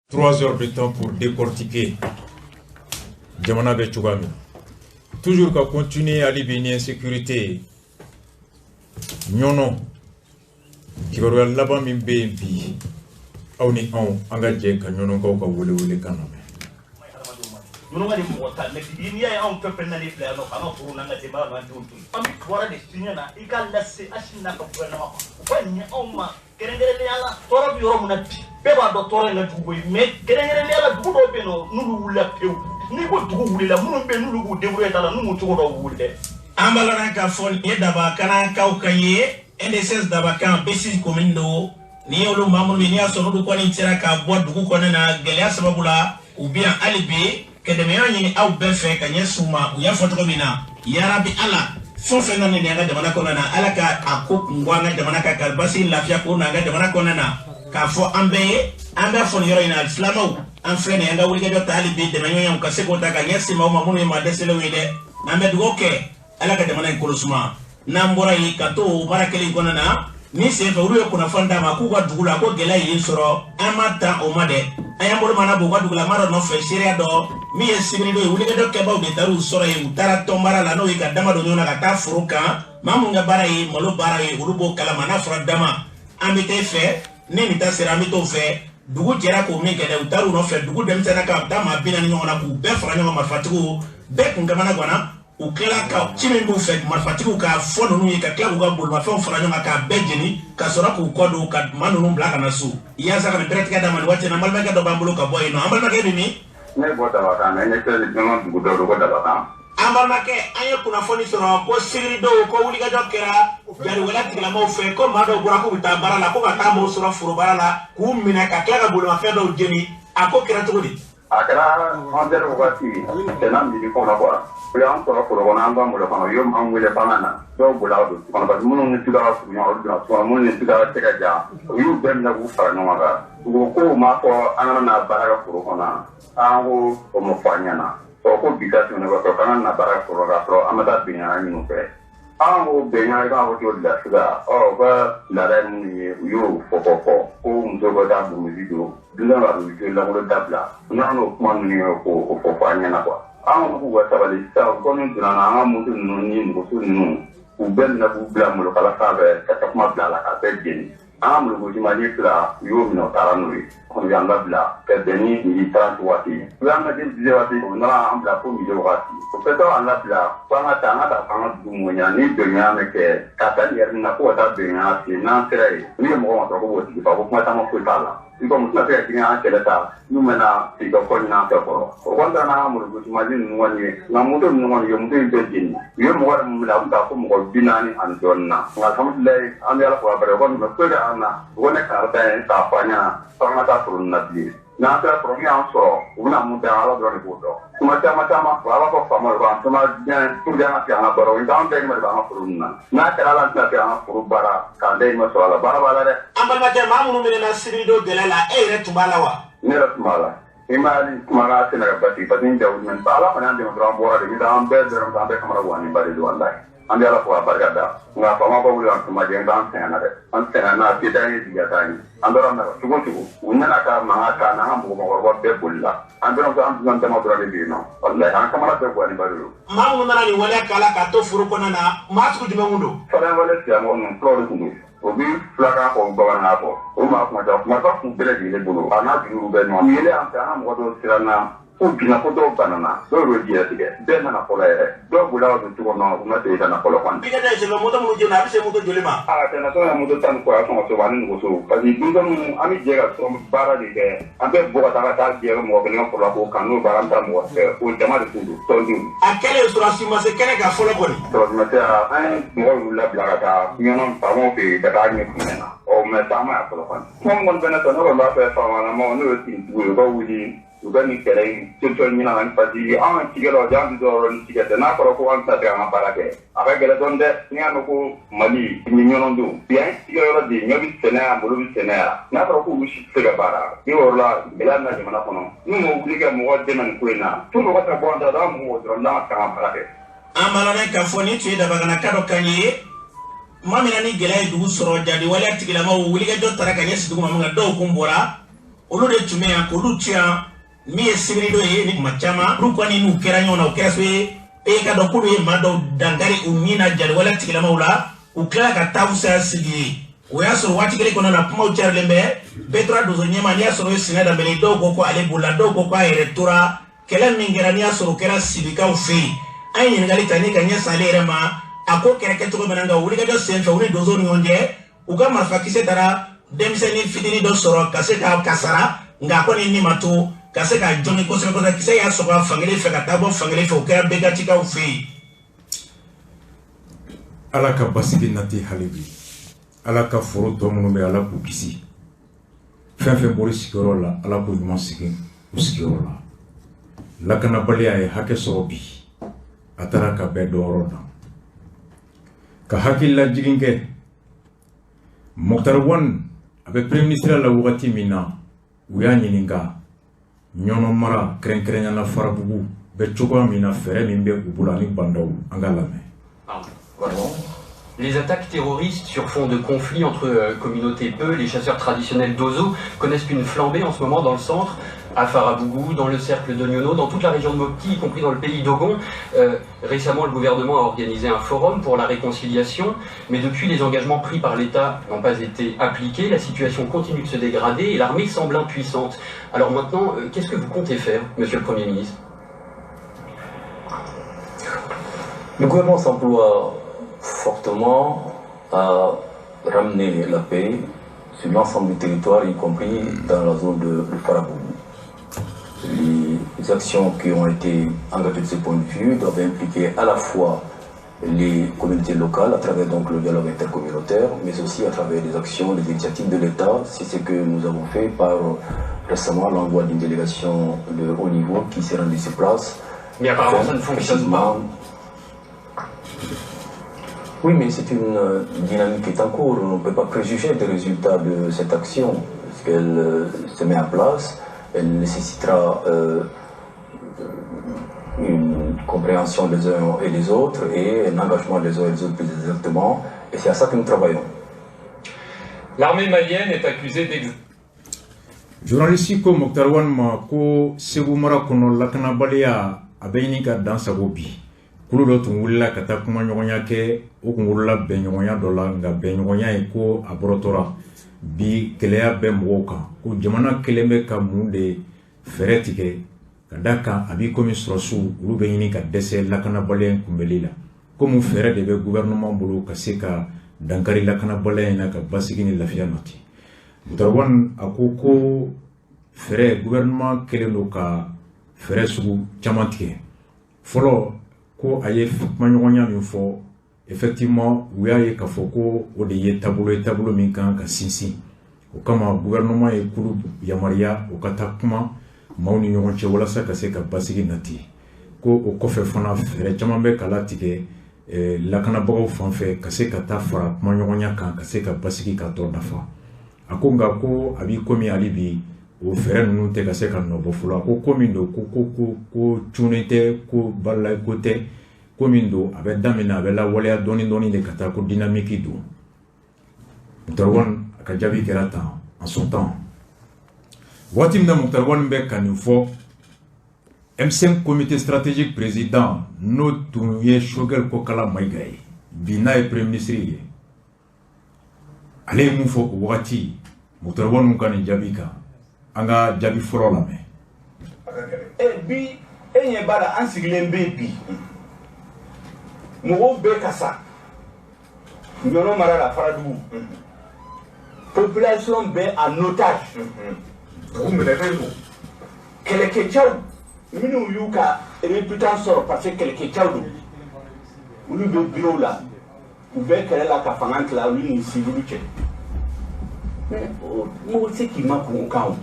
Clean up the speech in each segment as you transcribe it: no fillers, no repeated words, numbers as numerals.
3 heures de temps pour décortiquer Jamana Bechugami. Toujours qu'à continuer à libérer l'insécurité. Nyono, qui va là-bas, m'imbi, on est en engagé, quand nyono, quand on voulait le canapé. Nous avons des mots, mais il y a un peu de pénalité, alors pour nous, on a des barres à tout. On peut voir des signes, il a laissé à Chine comme gouvernement. When on ma, Kerengelela, Torah Yoromuna, Peba Doctor and the mais Kerengelela, Budopeno, Nulu Lapio, Nico Tugula, Mumbe, Nulu, Debreta, Numu Wood. Ambalanaka Fon, Yedaba, Kana Kaukaye, NSS Dabakan, Bessie Comindo, Niolo Mamulia, Sonu Quanitiraka, Bodukonana, Gelias Babula, ou bien Alibi. Que de meilleurs y a ou fait que Yasuma ou Yafotromina, Yarabi Allah, son phénomène de Manakonana, Alaka, a Cook, Mwana de Manaka, Kalbasi, la Fiakuna, de Manakonana, Kafo Ambe, Amba Fonyorina, Slamo, un friend and a wicked alibi, de Mayan Kasekota, Yasima, Mamuni, Madesselwede, Nameduke, Alaka de Manakurusma, Nambora, Kato, Barakeli Konana, Nisi Uru Kunafanda, Makuga Dula, Gela Yisoro, Amata Omade. Ayambo mana boga dugula maro no fe Syria do mi esibiri do wuli do keba be taru soro e utara tombara la no ika dama do nyona kata furuka mamu nga bara yi molo bara yi urubo kala mana fura dama amite fe ne mita seramito fe dugu jera ko mi kede utaru no fe dugu dem tena ka dama bina ni nyona ku be fura nyoma mafatiku be kunga mana gwana ukela ka chimi mbu fe mafatiku ka fono nu ika kla uga bul mafa fura nyoma ka bejeni ka sora ku kodo ka manu nu blaka na su ya saka ni pretika dama ni wate na malba ka do bambulo ka boy no ambal make ni ne bota baka ne ne tele no dugu do ko da baka ambal make anye kuna foni soro ko sigiri do ko wuli ga dokera jari wala tigla mo fe ko ma do gura ko bitambara la ko ka tamo soro furo barala ku mina ka kla ga bulu mafa do jeni ako kira to di akara on der wati tenam di ko na kwa Pulang pura-pura nambah mula kalau yo mangwile panana do bulau do kalau munu ni sudah punya do munu ni sudah cekaja yo ben na bufa no maga ko ma ko anana na bara pura kona ango ko mo fanyana so ko bika tuna ko kana na bara pura ga pro amada binya ni no pe ango benya ga ko yo da sudah o ba la ra ni yo ko mzo go da bu mi do dina la ru je la mo da bla na no ko ni ko fanyana kwa an ku wata bali sa ko ni dana na mutu ni ko nu u ben na bu bla mo kala ka be ka ta ma bla la ka be jeni am lu go di mali kla yo mi no taranu ko ya la bla ke deni ni ta wati ya na di di wati na am bla ko mi jo wati ko pe to an la bla pa na ta na ta pa du mo nya ni de nya me ke ka ta yer na ko ta de nya ti na sere ni mo ko to ko wati pa ko ma ta mo ko ta la iko mutla pe kinya keleta numena iko konna pe ko wanda na amuru gutu majin nwani na mudo nwani yo mudo be jini yo mo wara mu la ko mo binani an donna alhamdulillah am yalla ko bare ko no ko da ana wona ka ta fanya sama ta turun nabi na ta pro mi an so una mu da ala do ni bodo kuma ta ma wala ko famo ba kuma jan tur da na ta baro inda an be ma ba ma furunna na ta ala ta ta furu bara ka dai ma so ala bara de ambal ma ma mu no na sirido gelala e re tumala wa ne re tumala imali tumala tena bati patin da men bala fa nan de mo bora de da am be de ram be kamara wani bari do wallahi am yalla ko barka da nga fa ma ba wuli an tuma de dan tena de an tena na ti da ni diga tani andora na tugo unna na ka ma ka na mo ko be bulla andora ko am nan ma dora de no wallahi an kamara be wani bari do ma mu na ni wala kala ka to furu ko na ma tu jume mundo fara wala ti am on pro de obi flaka ko bawana ko o ma ko ta ma ko bele di le bulu ana bi ru be no yele am ta am wodo sirana o bina ko do banana do ro di ete de na ko le do bula do to no ma te na ko lo kwan bi ga de se mo to mu je na bi se mo to jole ma ala te na to na mo to tan ko aso so wani ko so pa di dun mu ami je ga so bara di de ambe bo ta ta je mo ko le ko la ko kanu bara ta mo o jama de tudu to ndi akele sura si ma se kene ga folo boni to ma te a ai mo la bla ta nyono pa mo pe da ta ni na o me ta ma ko lo kwan mo mo bena to no la pe fa ma mo no ti du ko wuli ugani kere tuto nyina an padi an tigelo jam do ron tigete na ko ko an ta ga barake aga gele donde ni an ko mali ni nyono ndu bien tigelo di nyobi sena bolu sena na ko ko ushi tega bara ni orla bela na jama na kono ni mo uliga mo wadde man ko na to ko ta bo anda da mo do na ka barake amala na ka foni tu da bagana kado kanye mamina ni gele du soro jadi wala tigela ma uliga do taraka nyesi du ma nga do kumbora olu de tun bɛ yan k'olu tiɲɛ min ye sibiri dɔ ye ni kuma caman olu kɔni n'u kɛra ɲɔgɔn na o kɛra so ye e ka dɔn k'olu ye maa dɔw dankari u ni na jaliwale tigilamaw la u tilala ka taa fisaya sigi ye o y'a sɔrɔ waati kelen kɔnɔna na kumaw carilen bɛ bɛɛ tora donso ɲɛma n'i y'a sɔrɔ o ye Sinɛ Dembele dɔw ko ko ale bolila dɔw ko ko a yɛrɛ tora kɛlɛ min kɛra n'i y'a sɔrɔ o kɛra Sibikaw fɛ yen an ye ɲininkali ta ni ka ɲɛsin ale yɛrɛ ma a ko kɛra kɛcogo min na nka wulikajɔ sen fɛ u ni donso ni ɲɔgɔn cɛ u ka marifakisɛ taara denmisɛnnin fitinin dɔ sɔrɔ ka se k'a kasara nka a kɔni ni ma to ka se k'a jɔnni kosɛbɛ kosɛbɛ kisɛ y'a sɔgɔ fankelen fɛ ka taa bɔ fankelen fɛ o kɛra bɛɛ ka cikaw fɛ yen. Ala ka basigi nati hali bi Ala ka foro tɔ minnu bɛ Ala k'u kisi fɛn fɛn bɔra sigiyɔrɔ la Ala k'u ɲuman sigi u sigiyɔrɔ la lakanabaliya ye hakɛ sɔrɔ bi a taara ka bɛɛ dɔnyɔrɔ na ka hakililajigin kɛ Moktar Wane a bɛ premier ministre la wagati min na u y'a ɲininka ɲɔnɔ mara kɛrɛnkɛrɛnyana Farabugu bɛ cogoya min na fɛɛrɛ min bɛ u bolo ani bandaw an ka lamɛn. Les attaques terroristes sur fond de conflit entre communautés Peu, les chasseurs traditionnels d'Ozo, connaissent une flambée en ce moment dans le centre, à Farabougou, dans le cercle de Nyono, dans toute la région de Mopti, y compris dans le pays d'Ogon. Récemment, le gouvernement a organisé un forum pour la réconciliation, mais depuis, les engagements pris par l'État n'ont pas été appliqués, la situation continue de se dégrader et l'armée semble impuissante. Alors maintenant, qu'est-ce que vous comptez faire, Monsieur le Premier ministre? Le gouvernement s'emploie fortement à ramener la paix sur l'ensemble du territoire, y compris dans la zone de Farabougou. Les actions qui ont été engagées de ce point de vue doivent impliquer à la fois les communautés locales à travers donc le dialogue intercommunautaire, mais aussi à travers les actions, les initiatives de l'État. C'est ce que nous avons fait par récemment l'envoi d'une délégation de haut niveau qui s'est rendue sur place. Mais apparemment ça ne fonctionne pas. Oui, mais c'est une dynamique qui est en cours. On ne peut pas préjuger des résultats de cette action. Parce qu'elle se met en place, elle nécessitera une compréhension des uns et des autres et un engagement des uns et des autres plus exactement. Et c'est à ça que nous travaillons. L'armée malienne est accusée d'exercer. Journaliste ko Moktar Wane ma ko Segu mara kono lakanabaliya a bɛ ɲini ka dan sago bi kulu dɔ tun wulila ka taa kuma ɲɔgɔnya kɛ o kun wulila bɛnɲɔgɔnya dɔ la nka bɛnɲɔgɔnya ye ko a bɔrɔtɔra bi gɛlɛya bɛ mɔgɔw kan ko jamana kelen bɛ ka mun de fɛɛrɛ tigɛ ka da kan a b'i komi sɔrɔsiw olu bɛ ɲini ka dɛsɛ lakanabaliya in kunbɛli la komi fɛɛrɛ de bɛ gouvernement bolo ka se ka dankari lakanabaliya in na ka basigi ni lafiya nati Moktar Wane a ko fɛɛrɛ gouvernement kelen do ka fɛɛrɛ sugu caman tigɛ fɔlɔ ko a ye kumaɲɔgɔnya min fɔ effectivement u y'a ye k'a fɔ ko o de ye taabolo min kan ka sinsin o kama gouvernement ye kulu yamaruya o ka taa kuma maaw ni ɲɔgɔn cɛ walasa ka se ka basigi nati ko o kɔfɛ fana fɛɛrɛ caman bɛ ka latigɛ lakanabagaw fan fɛ ka se ka taa fara kumaɲɔgɔnya kan ka se ka basigi ka tɔ dafa a ko nka ko a b'i komi hali bi o fɛɛrɛ ninnu tɛ ka se ka nɔbɔ fɔlɔ ko ko min don ko cunnen tɛ ko balala ko tɛ ko min don a bɛ daminɛ a bɛ lawaleya dɔɔni dɔɔni de ka taa ko dynamique don Moktar Wane a ka jaabi kɛra tan en son temps waati min na Moktar Wane bɛ ka nin fɔ M5 comité stratégique président n'o tun ye Choguel Kokala Mayiga ye bi n'a ye premier ministre ye ale ye mun fɔ o wagati Moktar Wane ka nin jaabi kan an ka jaabi fɔlɔ lamɛn. Bi e ɲɛ b'a la an sigilen bɛ bi mɔgɔw bɛ ka sa Ɲɔnɔ mara la Faradugu population bɛ en otage kɛlɛkɛcɛw minnu y'u ka réputation sɔrɔ parce que kɛlɛkɛcɛw don olu bɛ bureau la u bɛ kɛlɛ la ka fanga tila olu ni civil cɛ mɔgɔ tɛ k'i ma kun kan o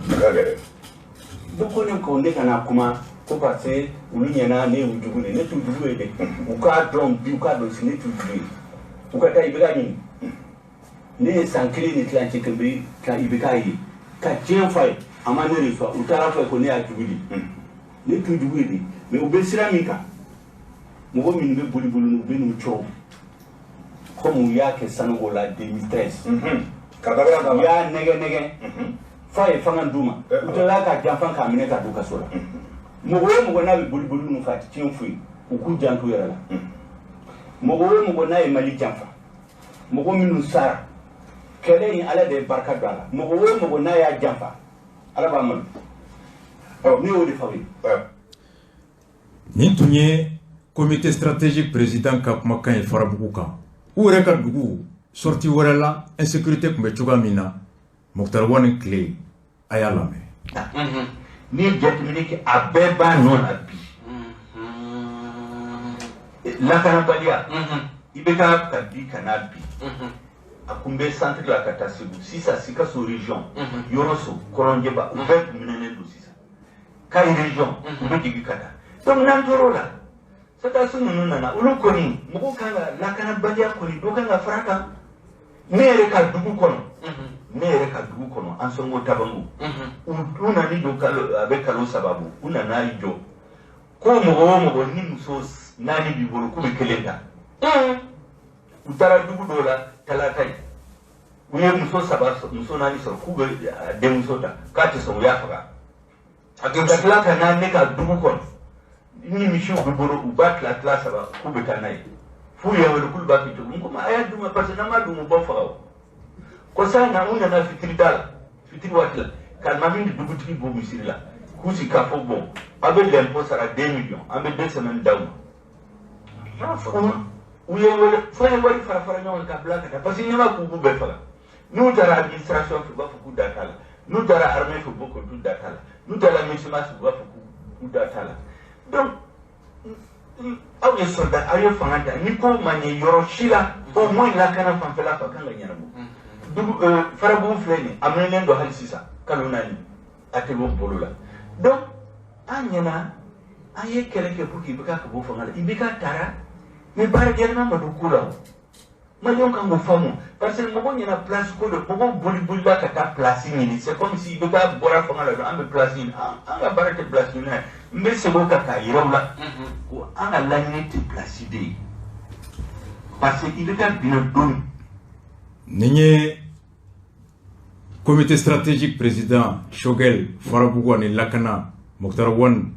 dɔ ko ne ko ne kana kuma ko parce que olu ɲɛna ne y'u jugu de ne t'u jugu ye dɛ u k'a dɔn bi u k'a dɔn si ne t'u jugu ye u ka taa i bɛ ka ɲini ne ye san kelen ni tilancɛ kɛ bɛ ka i bɛ k'a ye ka tiɲɛ fɔ a ye a ma ne reçoit u taara fɔ ko ne y'a jugu de ne t'u jugu ye de mais u bɛ sira min kan mɔgɔ minnu bɛ boli boli u bɛ n'u cɔ comme u y'a kɛ Sanogo la 2013 u y'a nɛgɛ nɛgɛ faye fangan duma utala ka jamfan ka mine ka duka sola mogo na bi boli boli no fati tiyon fui ku jantu yara la mogo na e mali jamfa mogo minu sara kele ni ala de barka dala mogo na ya jamfa ala ba man ni o di fawi ni tunye comité stratégique président ka kuma kan farabugu kan u yɛrɛ ka dugu sorti wɛrɛ la insécurité kun bɛ cogoya min na Mokhtar Wane tile a y'a lamɛn. Ni ye jateminɛ kɛ a bɛɛ b'a nɔ la bi lakanabaliya i bɛ ka bi ka n'a bi a kun bɛ centre la ka taa Segu sisan Sikaso région Yɔrɔso Kɔrɔnjɛba u bɛɛ tun minɛnen don sisan Kayi région u bɛ jigin ka taa donc n'an tor'o la satasu ninnu nana olu kɔni mɔgɔw kan ka lakanabaliya kɔni dɔ kan ka fara kan ne yɛrɛ ka dugu kɔnɔ an sɔngo tabangu u nani jɔ a bɛ kalo sababu u nana i jɔ ko mɔgɔ o mɔgɔ ni muso 4 b'i bolo k'u bɛ 1 ta u taara dugu dɔw la talata ye u ye muso 4 sɔrɔ k'u bɛ denmuso ta k'a tɛ sɔn u y'a faga a ka tila ka na ne ka dugu kɔnɔ ni misiw bɛ bolo u b'a tila 3 k'u bɛ taa n'a ye f'u ye wele k'u b'a kɛ cogo min a y'a d'u ma parce que n'an m'a d'u ma u b'a faga o ko sa na u nana fitiri da la fitiri waati la ka min dugutigi bɔ misiri la k'u sigi k'a fɔ bon a bɛ l'impôt sara 2 millions an bɛ 2 semaines d'aw ma u ye wele fo ye wari fara fara ɲɔgɔn ka bila ka taa parce que ɲɛma k'u b'u bɛɛ faga n'u taara administration fɛ u b'a fɔ k'u da t'a la n'u taara armée fɛ u b'a fɔ k'u da t'a la n'u taara MINUSMA fɛ u b'a fɔ k'u da t'a la donc aw ye soldat aw ye fanga da ni ko ma ɲɛ yɔrɔ si la au moins lakana fanfɛla fɛ kan ka ɲɛnabɔ farabugu filɛ nin a minɛnen don hali sisan kalo 4 a tɛ bɔ bolo la donc an ɲɛna an ye kɛlɛ kɛ pour que i bɛ ka bɔ fanga la i bɛ ka taara mais baara gɛlɛman ma don ko la o maliyɛnw kan k'o faamu parce que mɔgɔ ɲɛna place ko de mɔgɔw bolila ka taa place ɲini c'est comme si i bɛ ka bɔra fanga la dɔrɔn an bɛ place ɲini an ka baara tɛ place ɲini n bɛ segin o kan k'a yira u la ko an ka laɲini tɛ place de ye parce que i bɛ ka binna don nin ye comité stratégique président Choguel Farabugu ani lakana Mokhtar Wane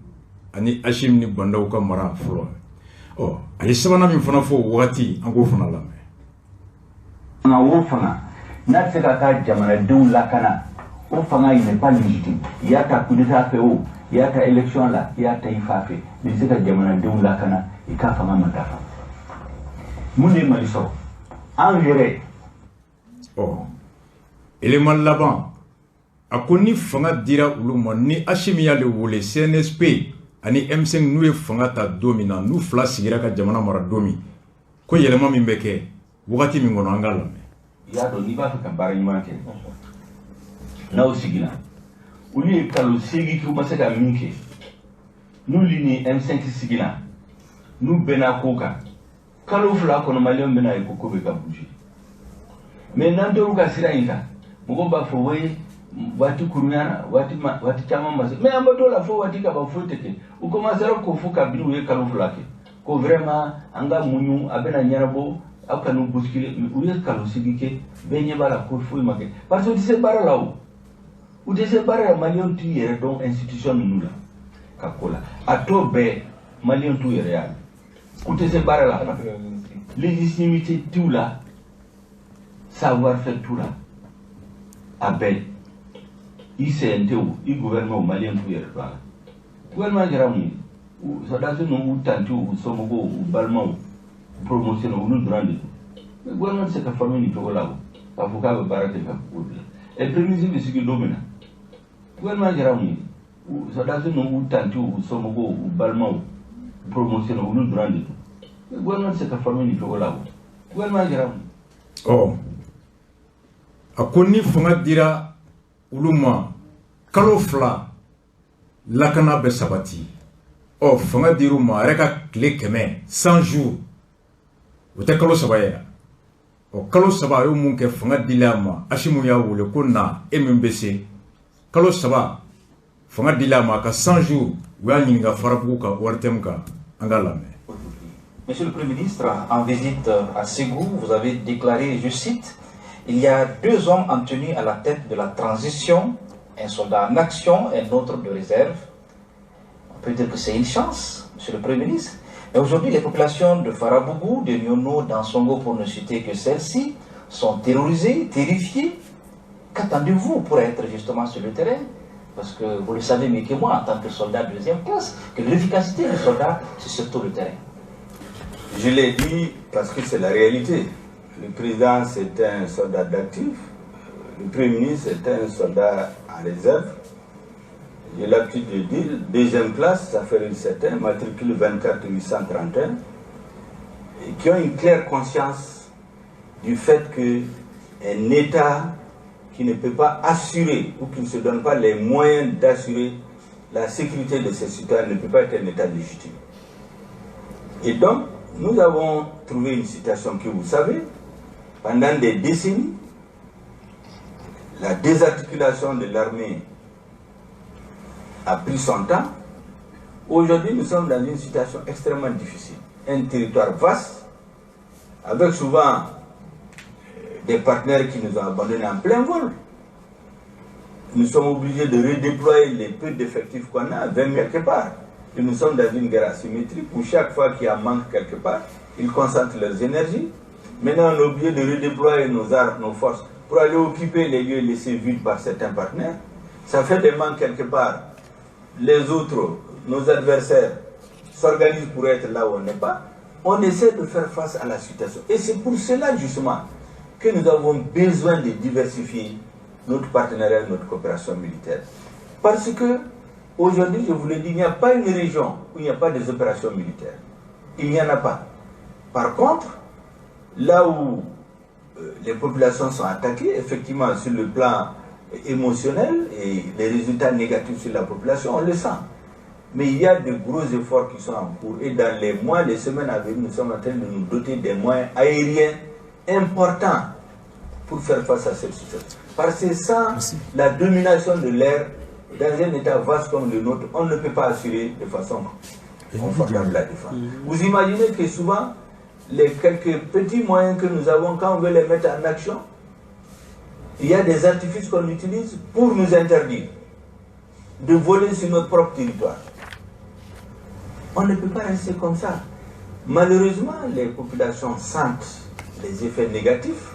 ani Hashim ni bandaw ka mara fɔlɔ ale sabanan min fana fɔ wagati an k'o fana lamɛn. Nka o fanga n'a tɛ se ka taa jamanadenw lakana o fanga il n'est pas légitime i y'a ta coup d'état fɛ o i y'a ta élection la i y'a ta i fa fɛ i bɛ se ka jamanadenw lakana i k'a fanga matarafa mun de ye Mali sɔrɔ an yɛrɛ. élément laban a ko ni fanga dira olu ma ni Hashim y'ale wele CNSP ani M5 n'u ye fanga ta don min na n'u fila sigira ka jamana mara don min ko yɛlɛma min bɛ kɛ wagati min kɔnɔ an k'a lamɛn. I y'a dɔn n'i b'a fɛ ka baara ɲuman kɛ n'aw sigira olu ye kalo 8 kɛ u ma se ka min kɛ n'olu ni M5 sigila n'u bɛnna ko kan kalo 2 kɔnɔ maliyɛnw bɛna ye ko ko bɛ ka bouger mais n'an tor'u ka sira in kan mɔgɔw b'a fɔ we waati kurunyana waati caman ma se mais an bɛ t'o la fo waati ka ban foyi tɛ kɛ u commencera k'o fɔ kabini u ye kalo 2 kɛ ko vraiment an ka muɲu a bɛna ɲɛnabɔ aw ka n'u bousculer u ye kalo 8 kɛ bɛɛ ɲɛ b'a la ko foyi ma kɛ parce que u tɛ se baara la o u tɛ se baara la maliyɛnw t'u yɛrɛ dɔn institution ninnu la ka ko la a tɔ bɛɛ maliyɛnw t'u yɛrɛ y'a u tɛ se baara la légitimité t'u la savoir-faire t'u la a bɛɛ i CNT o i gouvernement o maliyɛn t'u yɛrɛ dɔn a la gouvernement kɛra mun ye sɔrɔdasi ninnu u tanti u somɔgɔw u balimaw promotion olu dɔrɔn de don gouvernement tɛ se ka former nin cogo la o k'a fɔ k'a bɛ baara kɛ ka ko bila et prémices bɛ sigi don min na gouvernement kɛra mun ye sɔrɔdasi ninnu u tanti u somɔgɔw u balimaw promotion olu dɔrɔn de don gouvernement tɛ se ka former nin cogo la o gouvernement kɛra mun. A ko ni fanga dira olu ma kalo 2 lakana bɛ sabati fanga dir'u ma a yɛrɛ ka tile 100 jours o tɛ kalo 3 ye kalo 3 a y'o mun kɛ fanga dila a ma Hashim y'a wele ko na e min bɛ se kalo 3 fanga dila a ma ka 100 jours u y'a ɲininka Farabugu ka ORTM kan an k'a lamɛn. Monsieur le Premier ministre, en visite à Ségou, vous avez déclaré, je cite, il y a 2 hommes en tenue à la tête de la transition un soldat en action, un autre de réserve. On peut dire que c'est une chance, monsieur le Premier ministre. Et aujourd'hui, les populations de Farabougou, de Nyono, d'Ansongo, pour ne citer que celles-ci, sont terrorisées, terrifiées. Qu'attendez-vous pour être justement sur le terrain? Parce que vous le savez mieux que moi, en tant que soldat de deuxième classe, que l'efficacité du soldat, c'est surtout le terrain. Je l'ai dit parce que c'est la réalité. Le président, c'est un soldat d'actif. Le Premier ministre, c'est un soldat en réserve. J'ai l'habitude de dire, deuxième classe, ça fait une certaine, matricule 24831, et qui ont une claire conscience du fait qu'un État qui ne peut pas assurer, ou qui ne se donne pas les moyens d'assurer la sécurité de ses citoyens, ne peut pas être un État légitime. Et donc, nous avons trouvé une situation que vous savez, pendant des décennies, la désarticulation de l'armée a pris son temps. Aujourd'hui, nous sommes dans une situation extrêmement difficile. Un territoire vaste, avec souvent des partenaires qui nous ont abandonnés en plein vol. Nous sommes obligés de redéployer les peu d'effectifs qu'on a, 20 000 quelque part. Et nous sommes dans une guerre asymétrique où chaque fois qu'il y a un manque quelque part, ils concentrent leurs énergies. Maintenant, on est obligé de redéployer nos armes, nos forces, pour aller occuper les lieux laissés vides par certains partenaires. Ça fait des manques quelque part. Les autres, nos adversaires, s'organisent pour être là où on n'est pas. On essaie de faire face à la situation. Et c'est pour cela, justement, que nous avons besoin de diversifier notre partenariat, notre coopération militaire. Parce que, aujourd'hui, je vous l'ai dit, il n'y a pas une région où il n'y a pas des opérations militaires. Il n'y en a pas. Par contre, là où les populations sont attaquées, effectivement, sur le plan émotionnel, et les résultats négatifs sur la population, on le sent. Mais il y a de gros efforts qui sont en cours. Et dans les mois, les semaines à venir, nous sommes en train de nous doter des moyens aériens importants pour faire face à cette situation. Parce que sans la domination de l'air, dans un état vaste comme le nôtre, on ne peut pas assurer de façon confortable la défense. Vous imaginez que souvent, les quelques petits moyens que nous avons, quand on veut les mettre en action, il y a des artifices qu'on utilise pour nous interdire de voler sur notre propre territoire. On ne peut pas rester comme ça. Malheureusement, les populations sentent les effets négatifs,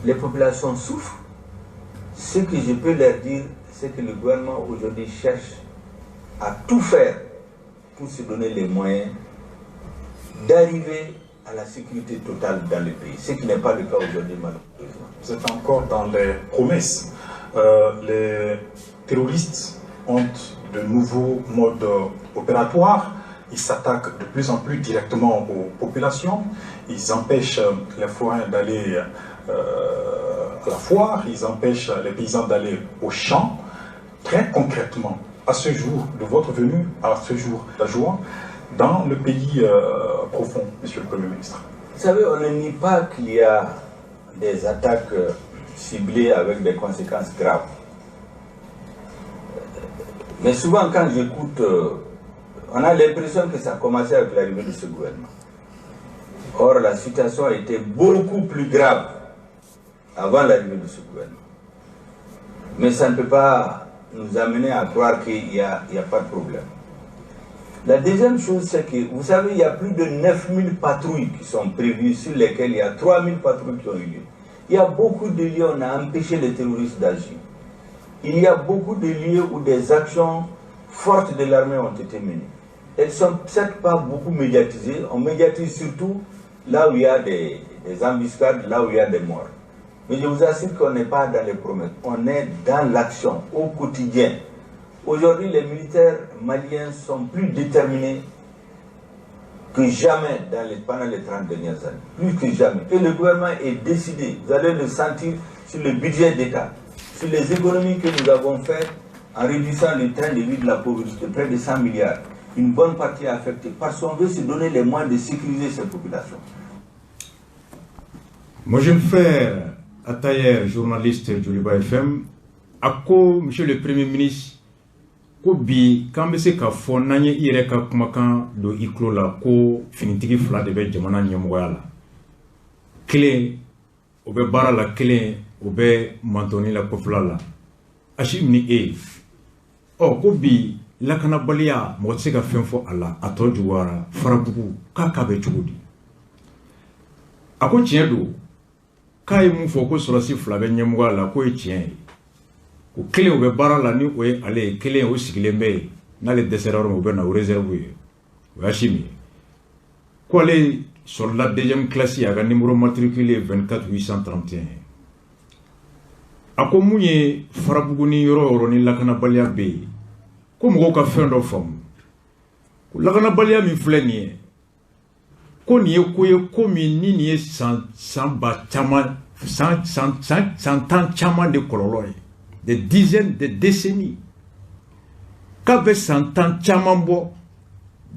les populations souffrent. Ce que je peux leur dire, c'est que le gouvernement aujourd'hui cherche à tout faire pour se donner les moyens d'arriver à la sécurité totale dans le pays, ce qui n'est pas le cas aujourd'hui malheureusement. Vous êtes encore dans les promesses. Les terroristes ont de nouveaux modes opératoires. Ils s'attaquent de plus en plus directement aux populations. Ils empêchent les forains d'aller à la foire. Ils empêchent les paysans d'aller au champ. Très concrètement, à ce jour de votre venue, à ce jour d'Ajoua, dans le pays profond, monsieur le Premier ministre. Vous savez, on ne nie pas qu'il y a des attaques ciblées avec des conséquences graves. Mais souvent, quand j'écoute, on a l'impression que ça a commencé avec l'arrivée de ce gouvernement. Or, la situation était beaucoup plus grave avant l'arrivée de ce gouvernement. Mais ça ne peut pas nous amener à croire qu'il n'y a pas de problème. La deuxième chose, c'est que, vous savez, il y a plus de 9000 patrouilles qui sont prévues, sur lesquelles il y a 3000 patrouilles qui ont eu lieu. Il y a beaucoup de lieux où on a empêché les terroristes d'agir. Il y a beaucoup de lieux où des actions fortes de l'armée ont été menées. Elles ne sont peut-être pas beaucoup médiatisées. On médiatise surtout là où il y a des embuscades, là où il y a des morts. Mais je vous assure qu'on n'est pas dans les promesses. On est dans l'action, au quotidien. Aujourd'hui, les militaires maliens sont plus déterminés que jamais pendant les 30 dernières années. Plus que jamais. Et le gouvernement est décidé. Vous allez le sentir sur le budget d'État, sur les économies que nous avons faites en réduisant le train de vie de la pauvreté de près de 100 milliards. Une bonne partie est affectée parce qu'on veut se donner les moyens de sécuriser ces populations. Moi, je me fais à Taïer, journaliste du Liba FM, à quoi, monsieur le Premier ministre, ko bi kan bɛ se k'a fɔ n'an ye i yɛrɛ ka kumakan don i tulo la ko finitigi fila de bɛ jamana ɲɛmɔgɔya la kelen o bɛ baara la kelen o bɛ mantɔni la kɔfɛla la Achim ni e. Oh, ko bi lakana baliya mo se ka fɛn fɔ a la a tɔ juguyara Farabugu k'a bɛ cogo di. A ko tiɲɛ don k'a ye mun fɔ ko sɔrɔsi fila bɛ ɲɛmɔgɔ la k'o ye tiɲɛ ye. O kelen o bɛ baara la ni o ye ale ye kelen o sigilen bɛ yen n'ale dɛsɛra yɔrɔ min o bɛ na o réserve ye o y'a si min ye. Ko ale sɔrɔla deuxième classe a ka numéro matriculé 24831. A ko mun ye Farabugu ni yɔrɔ yɔrɔ ni lakanabaliya bɛ yen ko mɔgɔw ka fɛn dɔ faamu. Ko lakanabaliya min filɛ nin ye ko nin ye ko ye ko min ni nin ye san tan caman de kɔlɔlɔ ye. Des dizaines de décennies. K'a bɛ san tan caman bɔ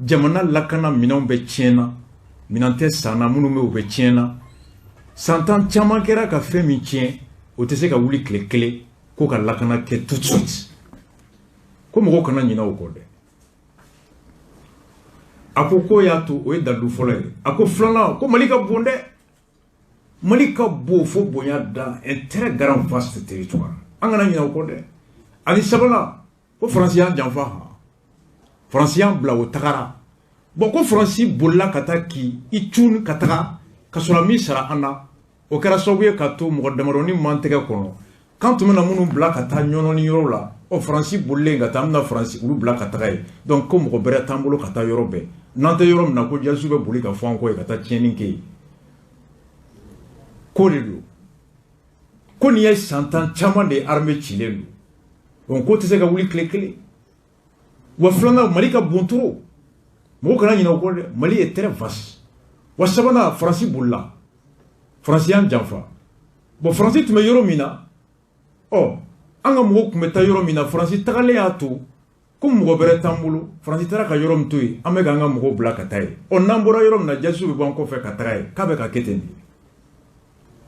jamana lakana minɛnw bɛ tiɲɛna minɛn tɛ sanna minnu bɛ u bɛ tiɲɛna san tan caman kɛra ka fɛn min tiɲɛ o tɛ se ka wuli tile kelen ko ka lakana kɛ tout de suite ko mɔgɔw kana ɲinɛ o kɔ dɛ. A ko k'o y'a to o ye dalu fɔlɔ ye. A ko filanan ko Mali ka bon dɛ. Mali ka bon fo bonya dans un très grand vaste territoire. An kana ɲinɛ o kɔ dɛ. Ani sabanan ko Faransi y'an janfa han. Faransi y'an bila o tagara. Bon ko Faransi bolila ka taa k'i cun ka taga ka sɔrɔ min sara an na o kɛra sababu ye ka to mɔgɔ damadɔni man tɛgɛ kɔnɔ kan tun bɛna minnu bila ka taa ɲɔnɔni yɔrɔ la o Faransi bolilen ka taa an bɛna Faransi olu bila ka taga ye donc ko mɔgɔ bɛrɛ t'an bolo ka taa yɔrɔ bɛɛ n'an tɛ yɔrɔ min na ko jalisiw bɛ boli ka fɔ an kɔ ye ka taa tiɲɛni kɛ yen ko de don ko nin ye san tan caman de ye armée cilen don donc ko tɛ se ka wuli tile kelen wa filanan Mali ka bon trop mɔgɔ kana ɲinɛ o kɔ dɛ Mali est très vaste wa sabanan Faransi bolila Faransi y'an janfa bon Faransi tun bɛ yɔrɔ min na ɔ an ka mɔgɔw tun bɛ taa yɔrɔ min na Faransi tagalen y'a to ko mɔgɔ bɛrɛ t'an bolo Faransi taara ka yɔrɔ min to yen an bɛ k'an ka mɔgɔw bila ka taa yen ɔ n'an bɔra yɔrɔ min na jalisiw bɛ bɔ an kɔfɛ ka taga yen k'a bɛ ka kɛ ten de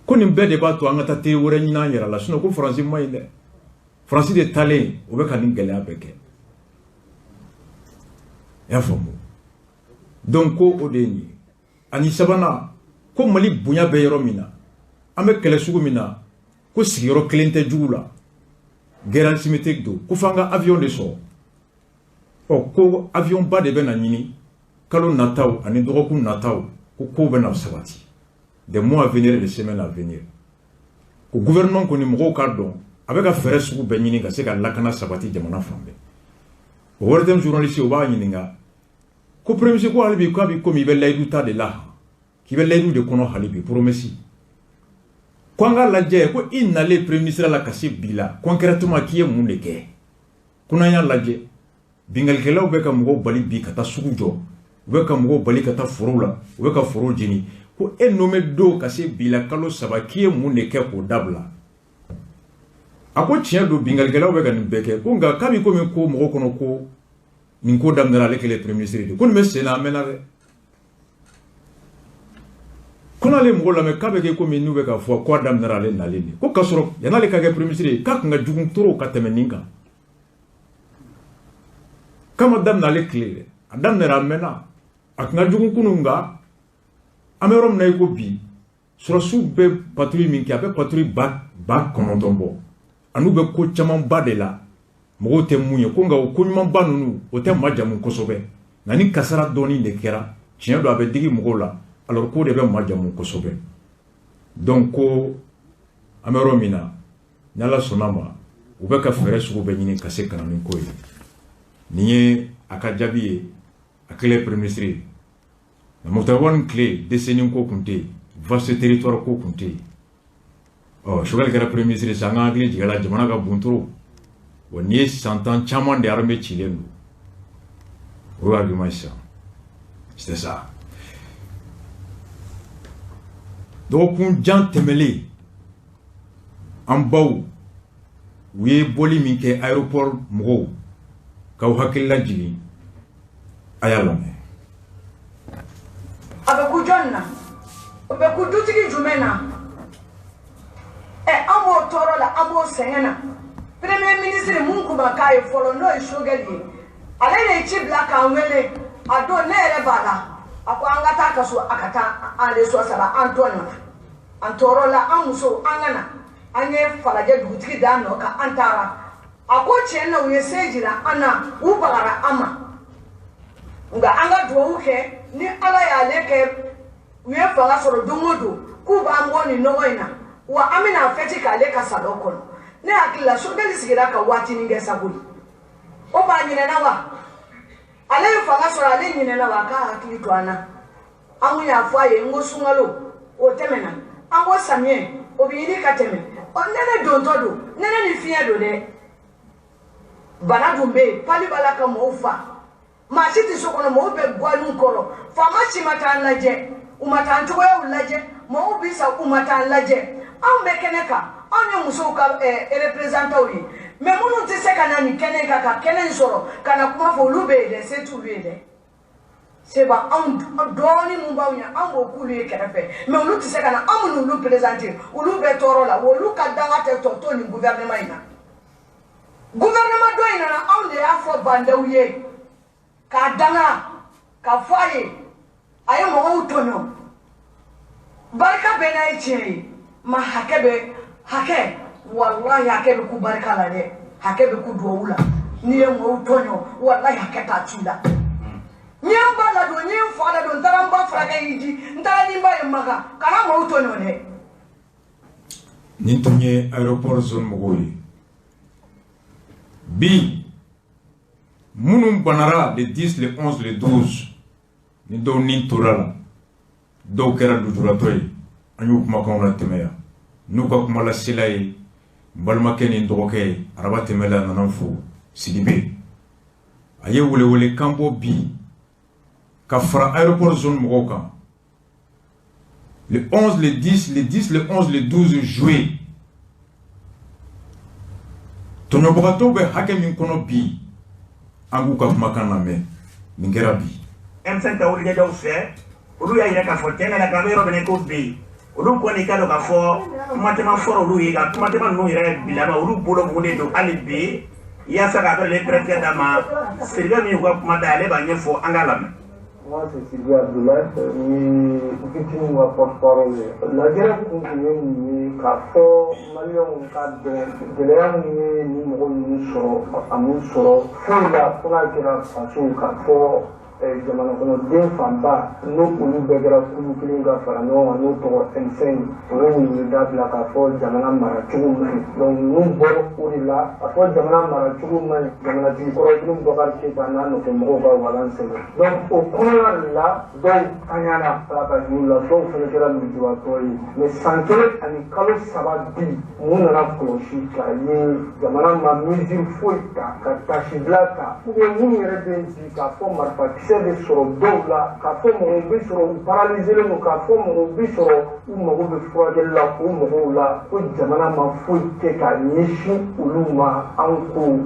ko nin bɛɛ de b'a to an ka taa teri wɛrɛ ɲini an yɛrɛ la sinon ko Faransi ma ɲi dɛ Faransi de taalen o bɛ ka nin gɛlɛya bɛɛ kɛ i y'a faamu donc ko o de ye nin ye ani sabanan ko Mali bonya bɛ yɔrɔ min na an bɛ kɛlɛ sugu min na ko sigiyɔrɔ kelen tɛ jugu la guerre asymétrique don ko f'an ka avion de sɔrɔ ɔ ko avion ba de bɛ na ɲini kalo nataw ani dɔgɔkun nataw ko kow bɛ na sabati des mois à venir et des semaines à venir ko gouvernement kɔni mɔgɔw k'a dɔn a bɛ ka fɛɛrɛ sugu bɛɛ ɲini ka se ka lakana sabati jamana fan bɛɛ o wari tɛ journaliste o b'a ɲininka ko premier ministre ko hali bi k'a bi komi i bɛ layidu ta de la k'i bɛ layidu de kɔnɔ hali bi promesse ko an ka lajɛ ko i nalen premier ministre la ka se bi la concrètement k'i ye mun de kɛ ko n'an y'a lajɛ bingalikɛlaw bɛ ka mɔgɔw bali bi ka taa sugu jɔ u bɛ ka mɔgɔw bali ka taa forow la u bɛ ka forow jeni ko e nommé don ka se bi la kalo 3 k'i ye mun de kɛ k'o dabila a ko tiɲɛ don bingalikɛlaw bɛ ka nin bɛɛ kɛ ko nka k'a bi komi ko mɔgɔ kɔnɔ ko nin ko daminɛra ale kɛlen premier ministre de ko nin bɛ sen na a mɛnna dɛ ko n'ale mɔgɔ lamɛn k'a bɛ kɛ komi n'u bɛ ka fɔ ko a daminɛra ale nalen de ko k'a sɔrɔ yan'ale ka kɛ premier ministre ye k'a kun ka jugu trop ka tɛmɛ nin kan k'a ma daminɛ ale tile dɛ a daminɛra a mɛnna a kun ka jugu kunun nka an bɛ yɔrɔ min na i ko bi sɔrɔsiw bɛ patrouille min kɛ a bɛ patrouille ba 9 bɔ an'u bɛ ko camanba de la mɔgɔw tɛ mun ye ko nka o ko ɲumanba ninnu o tɛ majamu kosɛbɛ nka ni kasara dɔɔnin de kɛra tiɲɛ don a bɛ digi mɔgɔw la alors ko de bɛ majamu kosɛbɛ donc ko an bɛ yɔrɔ min na ni Ala sɔnna ma u bɛ ka fɛɛrɛ sugu bɛɛ ɲini ka se ka na ni ko ye nin ye a ka jaabi ye a kɛlen premier ministre ye Mukutari Wani tile décennie ko tun tɛ yen vaste territoire ko tun tɛ yen ɔ Choguel kɛra premier ministre sisan an ka hakili jigin a la jamana ka bon trop wa nin ye san tan caman de armée cilen don o ye argument sisan c'était ça dɔgɔkun jan tɛmɛlen an baw u ye bɔli min kɛ aéroport mɔgɔw k'aw hakili lajigin a y'a lamɛn. A bɛ ku jɔn na o bɛ ku dutigi jumɛn na an b'o tɔɔrɔ la an b'o sɛgɛn na premier ministre mun kun ma k'a ye fɔlɔ n'o ye Choguel ye ale de ye ci bila k'an wele a don ne yɛrɛ b'a la a ko an ka taa kaso a ka taa an reçoit saba an tɔɲɔna an tɔɔrɔ la an muso an ka na an ye falajɛ dugutigi d'an nɔ kan an taara ako chena uye sejira ana ubara ama nga anga do uke ni ala ya leke uye fanga soro dungodo kuba ngoni noina wa amina feti ka leka saloko ne akila shogali sigira ka wati ninge sabuli o ba nyine na wa ale fanga soro ale nyine na wa ka akili twana amu ya faye ngosungalo o temena ango samie obiyini kateme onene dontodo nene ni fiya do de bana dumbe pali balaka mo fa ma siti sokono mo be gwanu koro fama chimata laje umata ntugo ya ulaje mo bisa umata laje am be keneka onye musoka representa wi me munu tise kana ni keneka ka kenen soro kana kuma fo lube de setu lube seba am doni mumbawnya am okulu ekerefe me ulu tise kana am nu lu presenter ulu be toro la wo lu ka danga te toto ni gouvernement ina gouvernement do ina na am de afo bandawye ka danga ka faye ayo mo utono barka bena ichi ma hakebe hake wallahi hakebe ku barka la de hakebe ku doula ni mo utono wallahi haketa chula nyamba la do nyemfa la do ntaramba fraga yiji ntani mba yemaga kana mo utono ne Nintonye aéroport zone mogoyi bi munum banara le 10 le 11 le 12 ni do nin torala do kera du duratoy anyu kuma kan la temeya nuka kuma la silay balma ken ndoke araba temela nananfu sidibe aye wole kambo bi ka fra aéroport zone mogoka le 11 le 10 le 10 le 11 le 12 juillet tono bogato be hake min kono bi angu ka kuma kan na me ngera bi M5 ta wuli jaw fe ulu ya ira ka fo tena la kamero bene ko bi ulu ko ni kado ka fo matema foro ulu yiga matema no ira bilama ulu bolo munde do ali bi ya saka do le préfet dama sirga mi ko kuma dale ba nyefo angalam. Moi, c'est Sylvie Abdoulaye, victime de la porte-parole. La guerre continue, car fort, Malion, de l'air, ni mon sort, à mon sort, faut la, pour la guerre, façon, car fort, jamana kono den famba no ulu begera kulu kilinga fara no no to ensen ro ni da bla ka fo jamana mara chugu mai donc nu bor urila afo jamana mara chugu mai jamana ti ko dum dogar ke bana no ke mo ba balance donc au kola la donc anyana la ka ni la so fele kera mi diwa to yi mais sanke ani kalo saba bi mun na ko shi ka ni jamana ma music foita ka tashidlata ou bien mun yere den ji ka fo marfa de soro doula ka fo mo bi soro paralyser le ka fo mo bi soro ou mo be froide la ou mo la ko jamana ma fo ke ka nishi uluma anko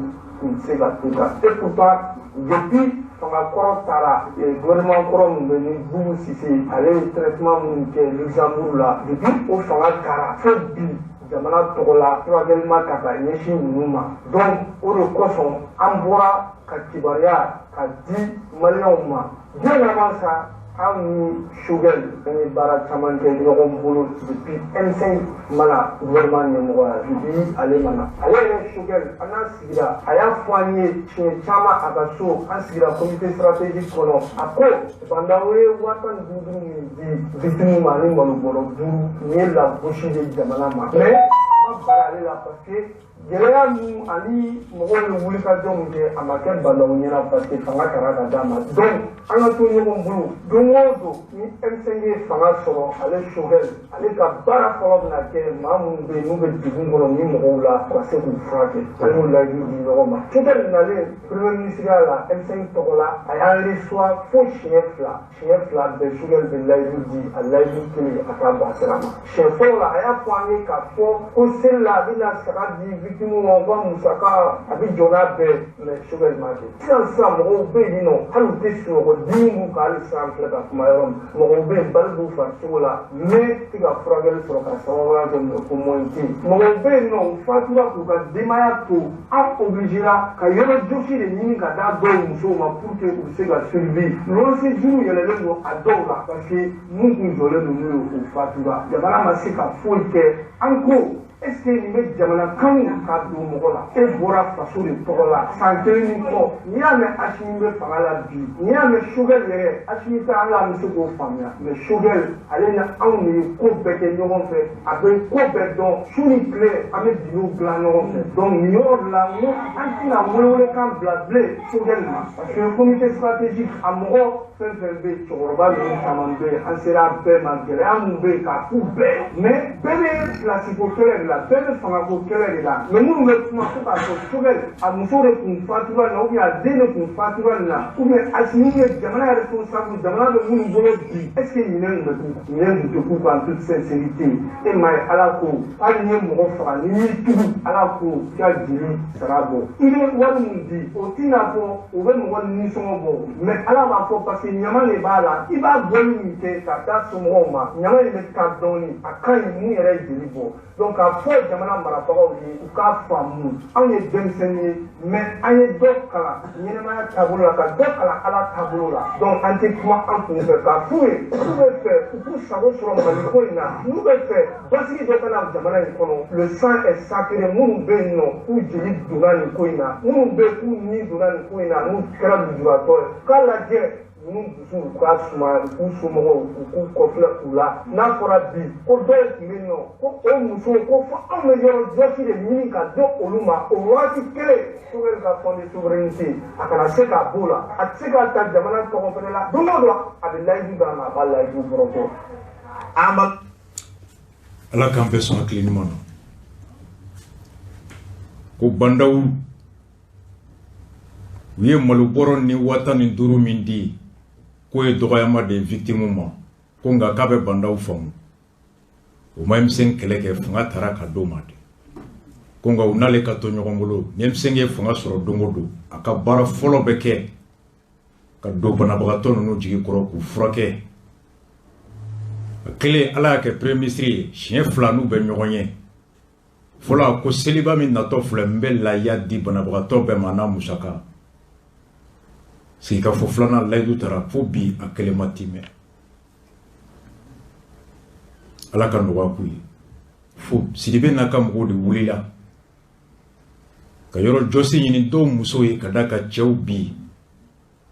se ga tuka et pourtant depuis fanga koro tara gouvernement koro mo be ni bu sisi ale traitement mo ke Luxembourg la depuis au fanga tara fo bi jamana togola probablement ka nishi uluma donc au koson ambora ka kibaria ka di malion ma bien avant ça ami Shugel ni bara chaman ke ñoxom bulu depuis M5 mala gouvernement ne mo depuis ale mana ale Shugel ana sigira aya foanye chin chama agaso asigira comité stratégique kono ako bandawe watan dudu ni victime mali mo bolo du ni la bouche de jamana ma mais ma bara la parce que gɛlɛya min ani mɔgɔw ye wulikajɔw kɛ a ma kɛ balawu ɲɛna parce que fanga kɛra ka d'a ma donc an ka to ɲɔgɔn bolo don o don ni M5 ye fanga sɔrɔ ale Shogel ale ka baara fɔlɔ bɛna kɛ maa minnu bɛ yen n'u bɛ degun kɔnɔ ni mɔgɔw la ka se k'u furakɛ an y'o layidu di ɲɔgɔn ma Shogel nalen premier ministre la M5 tɔgɔ la a y'a reçoit fo siɲɛ fila bɛɛ Shogel bɛ layidu di a layidu kelen a t'a ba sira ma siɲɛ fɔlɔ la a y'a fɔ an ye k'a fɔ ko seli la a bɛna saga di victime ma ba musaka a bɛ jɔna bɛɛ mais Shogel ma kɛ sisan mɔgɔw bɛ yen nɔ hali u tɛ sunɔgɔ den b'u kan hali sisan filɛ ka kuma yɔrɔ min mɔgɔw bɛ yen bali b'u fari cogo la mais tɛ ka furakɛli sɔrɔ ka sababuya kɛ ko moyen tɛ yen mɔgɔw bɛ yen nɔ u fatura k'u ka denbaya to an obligera ka yɔrɔ jɔsi de ɲini ka d'a dɔw musow ma pour que u bɛ se ka survivre loyer jour yɛlɛlen don a dɔw la parce que mun kun jɔlen don n'u ye u fatura jamana ma se ka foyi kɛ an ko est-ce que nin bɛ jamana kan ka don mɔgɔ la e bɔra faso de tɔgɔ la san kelen ni kɔ n'i y'a mɛn Asimi bɛ fanga la bi n'i y'a mɛn Choguel yɛrɛ Asimi tɛ an bɛ se k'o faamuya mais Choguel ale ni anw de ye ko bɛɛ kɛ ɲɔgɔn fɛ a bɛ ko bɛɛ dɔn su ni tile an bɛ dilow dilan ɲɔgɔn fɛ donc nin yɔrɔ de la n ko an tɛna welewelekan bila bilen Choguel ma parce que comité stratégique a mɔgɔ fɛn fɛn bɛ yen cɛkɔrɔba ninnu caman bɛ yen an sera a bɛɛ ma gɛlɛya mun bɛ yen k'a k'u bɛɛ mais bɛɛ bɛ pilasiko kɛlɛ de la bɛɛ bɛ fangako kɛlɛ de la mais minnu bɛ kuma fo k'a fɔ Choguel a muso de tun fatura nin na ou bien a den de tun fatura nin na ou bien Asimi ye jamana responsable jamana bɛ minnu bolo bi est ce que ɲinɛ tun bɛ k'u ɲinɛ tun tɛ k'u kan en toute sincérité e ma ye ala ko hali n'i ye mɔgɔ faga n'i y'i tugu ala ko i ka jeli sara bɔ i bɛ wari min di o t'i n'a fɔ o bɛ mɔgɔ nisɔngɔ bɔ mais ala b'a fɔ parce que ɲama de b'a la i b'a bɔli min kɛ ka taa somɔgɔw ma ɲama in bɛ taa dɔɔni a ka ɲi mun yɛrɛ ye jeli bɔ donc k'a fɔ jamana marabagaw ye u k'a faamu anw ye denmisɛnnin ye mais an ye dɔ kalan ɲɛnɛmaya taabolo la ka dɔ kalan ala taabolo la donc an tɛ kuma an kun fɛ k'a f'u ye n'u bɛ fɛ u k'u sago sɔrɔ maliko in na n'u bɛ fɛ basigi dɔ ka na jamana in kɔnɔ le sang est sacré minnu bɛ yen nɔ k'u jeli donna nin ko in na minnu bɛ yen k'u ni donna nin ko in na n'u kɛra lujuratɔ ye k'a lajɛ ninnu dusu u k'a suma u k'u somɔgɔw u k'u kɔfilɛ u la n'a fɔra bi ko dɔw tun bɛ yen nɔ ko o musow ko fɔ anw bɛ yɔrɔ jɔsi de ɲini ka di olu ma o waati kelen Choguel ka fond de souveraineté a kana se k'a b'o la a tɛ se k'a ta jamana tɔgɔ fɛnɛ la don o don a bɛ layidu d'a ma a b'a layidu bɔrɔtɔ ala k'an bɛɛ sɔn hakili ɲuman na ko bandaw u ye malobɔrɔ ni 15 min di k'o ye dɔgɔyama de victime ma ko nka k'a bɛ bandaw faamu o ma M5 kɛlɛ kɛ fanga taara ka d'o ma de ko nka u n'ale ka to ɲɔgɔn bolo ni M5 ye fanga sɔrɔ don o don a ka baara fɔlɔ bɛ kɛ ka don banabagatɔ ninnu jigi kɔrɔ k'u furakɛ a kelen ala y'a kɛ premier ministre ye siɲɛ 2 n'u bɛ ɲɔgɔn ye fɔlɔ ko seliba min natɔ filɛ n bɛ lahiya di banabagatɔ bɛɛ ma n'a musaka sigi ka fɔ filanan layidu taara fo bi a kelen ma timɛ ala ka nɔgɔya k'u ye fo Sidibe n'a ka mɔgɔw de wulila ka yɔrɔ jɔsi ɲini dɔw musow ye ka da ka cɛw bi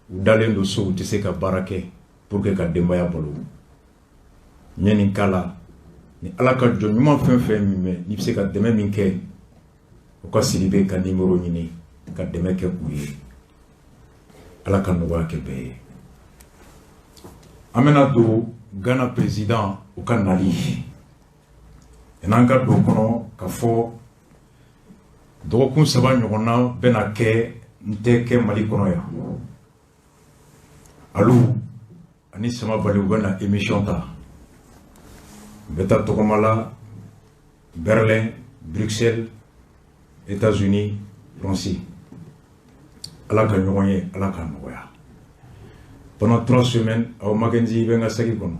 u dalen don so u tɛ se ka baara kɛ pour que ka denbaya balo ɲɛ nin k'a la ni ala ka jɔn ɲuman fɛn fɛn min bɛ n'i bɛ se ka dɛmɛ min kɛ u ka Sidibe ka nimero ɲini ka dɛmɛ kɛ u ye ala ka nɔgɔya kɛ bɛɛ ye an bɛna don Ghana président u ka nali n'an ka don kɔnɔ ka fɔ dɔgɔkun 3 ɲɔgɔnna bɛna kɛ n tɛ kɛ Mali kɔnɔ yan alu ani Sama Bali u bɛna émission ta n bɛ taa tɔgɔmala Berlin, Bruxelles, États-Unis, France ala ka ɲɔgɔn ye ala ka nɔgɔya pendant 3 semaines aw Mackenzie bɛ n ka sagi kɔnɔ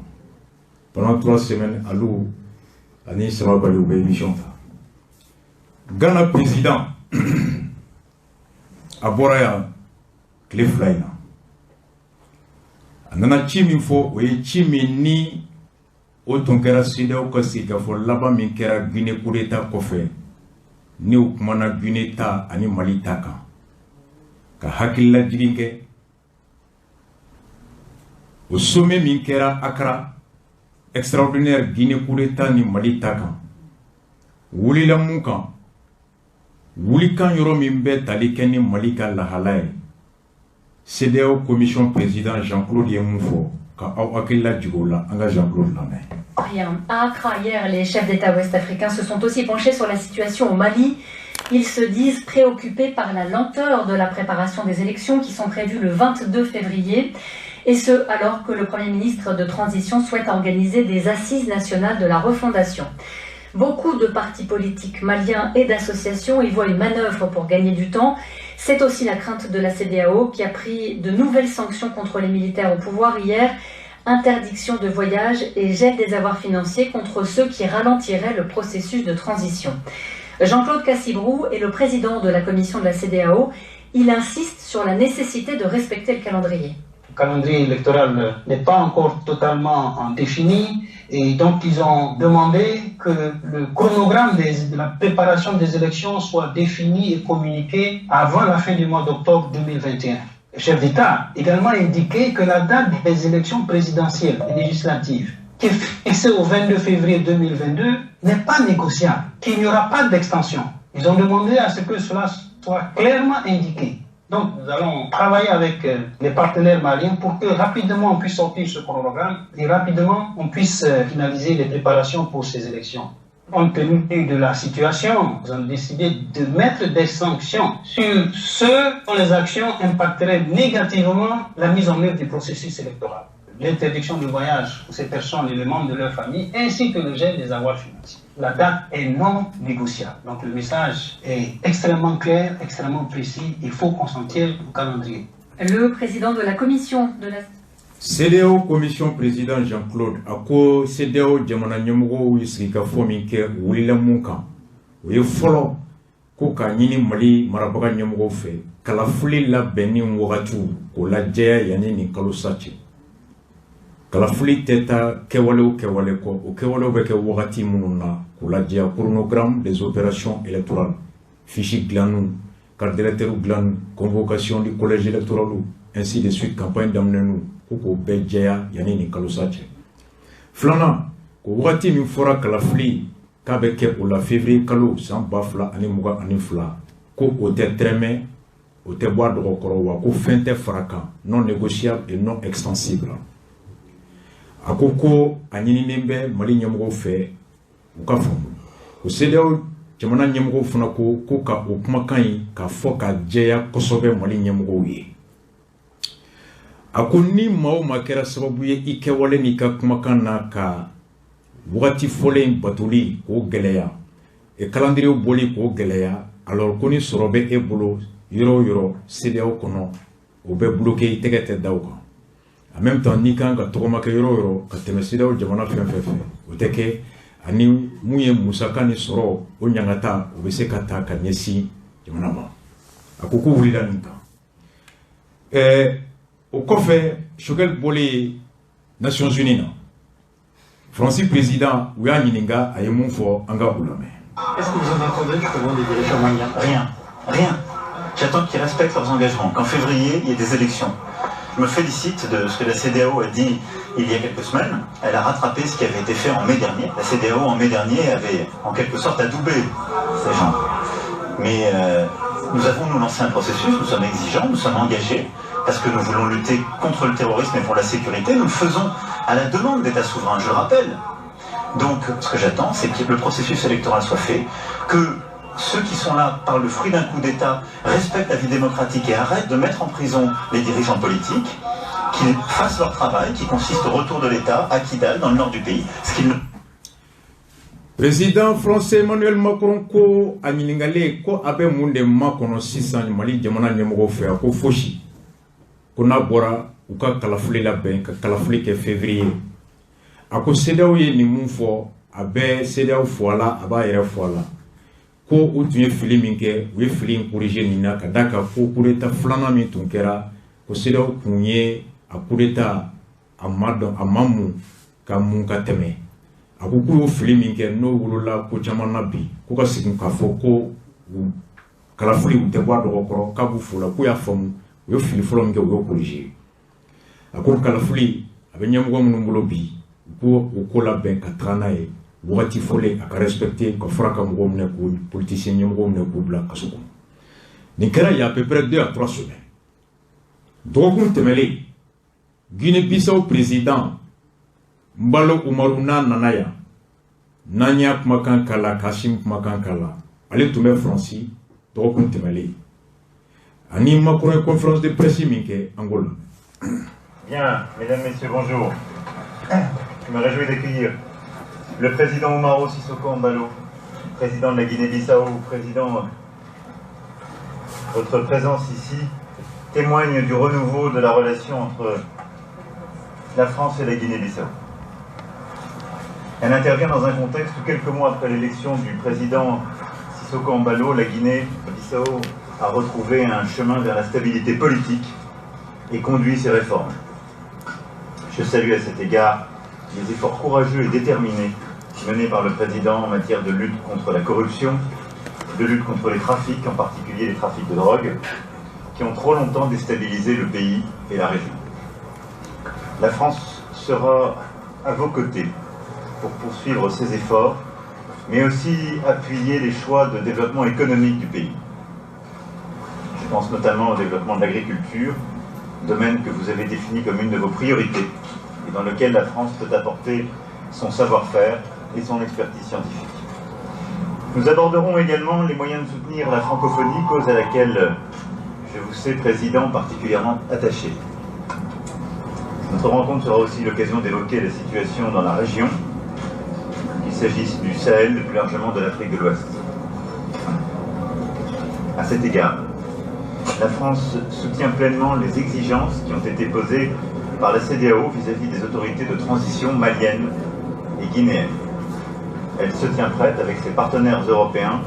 pendant 3 semaines alu ani Sama Bali u bɛ émission ta Ghana président a bɔra yan tile 2 in na a nana ci min fɔ o ye ci min ni o tun kɛra CEDEAO ka sigikafɔ laban min kɛra Guinée coup d'état kɔfɛ ni o kumana Guinée ta ani Mali ta kan ka hakililajigin kɛ o sommet min kɛra Accra extraordinaire Guinée coup d'état ni Mali ta kan wulila mun kan wulikan yɔrɔ min bɛ tali kɛ ni Mali ka lahala ye CEDEAO commission président Jean-Claude ye mun fɔ ka aw hakilila jigin o la an ka Jean-Claude lamɛn. Rien. À Accra, hier, les chefs d'État ouest-africains se sont aussi penchés sur la situation au Mali. Ils se disent préoccupés par la lenteur de la préparation des élections qui sont prévues le 22 février. Et ce, alors que le Premier ministre de transition souhaite organiser des assises nationales de la refondation. Beaucoup de partis politiques maliens et d'associations y voient une manœuvre pour gagner du temps. C'est aussi la crainte de la CEDEAO qui a pris de nouvelles sanctions contre les militaires au pouvoir hier. Interdiction de voyage et gel des avoirs financiers contre ceux qui ralentiraient le processus de transition. Jean-Claude Cassibrou est le président de la commission de la CEDEAO. Il insiste sur la nécessité de respecter le calendrier. calendrier électoral n'est pas encore totalement défini et donc ils ont demandé que le chronogramme de la préparation des élections soit défini et communiqué avant la fin du mois d'octobre 2021. Le chef d'État a également indiqué que la date des élections présidentielles et législatives, qui est fixée au 22 février 2022, n'est pas négociable, qu'il n'y aura pas d'extension. Ils ont demandé à ce que cela soit clairement indiqué. Donc nous allons travailler avec les partenaires maliens pour que rapidement on puisse sortir ce chronogramme et rapidement on puisse finaliser les préparations pour ces élections. Compte tenu de la situation, nous avons décidé de mettre des sanctions sur ceux dont les actions impacteraient négativement la mise en œuvre du processus électoral. L'interdiction de voyage pour ces personnes et les membres de leur famille, ainsi que le gel des avoirs financiers. La date est non négociable. Donc le message est extrêmement clair, extrêmement précis. Il faut consentir au calendrier. Le président de la commission de la... CEDEAO commission président Jean-Claude ako CEDEAO jamana ɲɛmɔgɔw sigi ka fɔ min kɛ wulila mun kan o ye fɔlɔ ko ka ɲini Mali marabaga ɲɛmɔgɔw fɛ kalafili labɛnni wagatiw k'o lajɛya yanni nin kalo sa cɛ. Kalafili tɛ taa kɛwale o kɛwale kɔ o kɛwalew bɛ kɛ wagati minnu na k'o lajɛya chronogramme des opérations électorales fiche dilanniw carte d'électeur dilanniw convocation du collège électoral ainsi de suite campagne daminɛniw ko bɛɛ jɛya yanni nin kalo sa cɛ. Filanan ko wagati min fɔra kalafili k'a bɛ kɛ o la février kalo san 2022 ko o tɛ tɛrɛmɛ o tɛ bɔ a dɔgɔkɔrɔ wa ko fɛn tɛ fara kan non négociable et non extensible. A ko a ɲininen bɛ Mali ɲɛmɔgɔw fɛ u ka faamu o CEDEAO jamana ɲɛmɔgɔw fana ko ka o kumakan in ka fɔ ka jɛya kosɛbɛ Mali ɲɛmɔgɔw ye. A ko ni maa o maa kɛra sababu ye I kɛwale n'i ka kumakan na ka wagati fɔlen batoli k'o gɛlɛya et calendrier boli k'o gɛlɛya alors ko ni sɔrɔ bɛ e bolo yɔrɔ o yɔrɔ CEDEAO kɔnɔ o bɛ bloqué I tɛgɛ tɛ da o kan. En même temps ni kan ka tɔgɔma kɛ yɔrɔ o yɔrɔ ka tɛmɛ CEDEAO jamana fɛn fɛn fɛ o tɛ kɛ ani mun ye musaka ni sɔrɔ o ɲangata o bɛ se ka ta ka ɲɛsin jamana ma. A ko wulila nin kan. O kɔfɛ Choguel bɔlen Nations Unies na Fransi président u y'a ɲininka a ye mun fɔ an ka o lamɛn. Est-ce que vous en attendez justement des dirigeants maliens? Rien. J'attends qu'ils respectent leurs engagements. Qu'en février, il y ait des élections. Je me félicite de ce que la CEDEAO a dit il y a quelques semaines. Elle a rattrapé ce qui avait été fait en mai dernier. La CEDEAO en mai dernier avait en quelque sorte adoubé ces gens. Mais nous avons nous lancé un processus, nous sommes exigeants, nous sommes engagés, parce que nous voulons lutter contre le terrorisme et pour la sécurité. Nous le faisons à la demande d'États souverains, je le rappelle. Donc ce que j'attends, c'est que le processus électoral soit fait, que ceux qui sont là par le fruit d'un coup d'État respectent la vie démocratique et arrêtent de mettre en prison les dirigeants politiques, qu'ils fassent leur travail qui consiste au retour de l'État à Kidal, dans le nord du pays. Ce qu'ils ne... Président français Emmanuel Macron ko a ɲiningale ko a bɛ mun de makɔnɔ sisan Mali jamana ɲɛmɔgɔw fɛ a ko fosi ko n'a bɔra u ka kalafili labɛn ka kalafili kɛ février a ko CEDEAO ye nin mun fɔ a bɛ CEDEAO fɔ a la a b'a yɛrɛ fɔ a la ko u tun ye fili min kɛ u ye fili in corriger nin na ka da ka ko coup d'état filanan min tun kɛra ko CEDEAO kun ye a coup d'état a ma mun ka mun ka tɛmɛ a ko k'u y'o fili min kɛ n'o wolola ko caman na bi ko ka segin k'a fɔ ko kalafili u tɛ bɔ a dɔgɔkɔrɔ k'a b'u fo la k'u y'a faamu u ye fili fɔlɔ min kɛ u y'o corriger a ko kalafili a bɛ ɲɛmɔgɔ minnu bolo bi u ko o ko labɛn ka taga n'a ye wagati fɔlen a ka respecter ka fɔra ka mɔgɔw minɛ k'u politicien ɲɛmɔgɔw minɛ k'u bila kaso kɔnɔ nin kɛra il y a à peu près 2 à 3 semaines dɔgɔkun tɛmɛlen Guinée-Bissau président Mbalo Umaru n'a nana yan n'an y'a kumakan k'a la Kassim kumakan k'a la ale tun bɛ Faransi dɔgɔkun tɛmɛlen ani Macron ye conférence de presse min kɛ Angola. Bien, mesdames, messieurs, bonjour. Je me réjouis d'accueillir le président Umaro Sissoco Embalo, président de la Guinée-Bissau, président, votre présence ici témoigne du renouveau de la relation entre la France et la Guinée-Bissau. Elle intervient dans un contexte où quelques mois après l'élection du président Sissoco Embalo, la Guinée-Bissau a retrouvé un chemin vers la stabilité politique et conduit ses réformes. Je salue à cet égard les efforts courageux et déterminés menés par le président en matière de lutte contre la corruption, de lutte contre les trafics, en particulier les trafics de drogue, qui ont trop longtemps déstabilisé le pays et la région. La France sera à vos côtés pour poursuivre ces efforts, mais aussi appuyer les choix de développement économique du pays. Je pense notamment au développement de l'agriculture, domaine que vous avez défini comme une de vos priorités et dans lequel la France peut apporter son savoir-faire et son expertise scientifique. Nous aborderons également les moyens de soutenir la francophonie, cause à laquelle je vous sais, Président, particulièrement attaché. Notre rencontre sera aussi l'occasion d'évoquer la situation dans la région, qu'il s'agisse du Sahel, plus largement de l'Afrique de l'Ouest. À cet égard, la France soutient pleinement les exigences qui ont été posées par la CEDEAO vis-à-vis des autorités de transition maliennes et guinéennes. Elle se tient prête, avec ses partenaires européens,